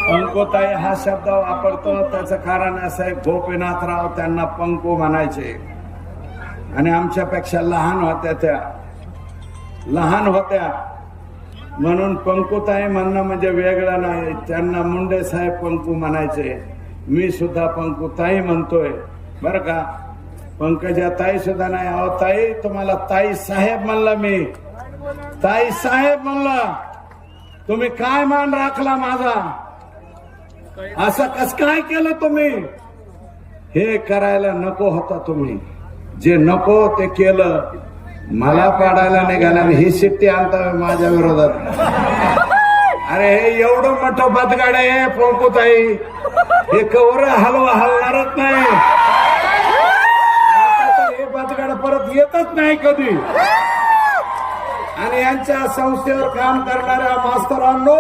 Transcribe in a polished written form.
पंकुताई हा शब्द वापरतो त्याचं कारण असं आहे, गोपीनाथराव त्यांना पंकू म्हणायचे आणि आमच्यापेक्षा लहान होत्या म्हणून पंकुताई म्हणणं म्हणजे वेगळं नाही. त्यांना मुंडे साहेब पंकू म्हणायचे, मी सुद्धा पंकुताई म्हणतोय बरं का. पंकजा ताई सुद्धा नाही. अहो ताई, तुम्हाला ताई साहेब म्हणलं, मी ताई साहेब म्हणलं, तुम्ही काय मान राखला माझा, असं कस काय केलं तुम्ही. हे करायला नको होता तुम्ही, जे नको ते केलं. मला पाडायला निघाला आणि ही शिट्टी आणता माझ्या विरोधात. अरे हे एवढं मोठं बदगाड आहे पंकुताई, हे कवर हलणारच नाही. आता तर हे बदगाड परत येतच नाही कधी. आणि यांच्या संस्थेवर काम करणाऱ्या मास्तरांनो,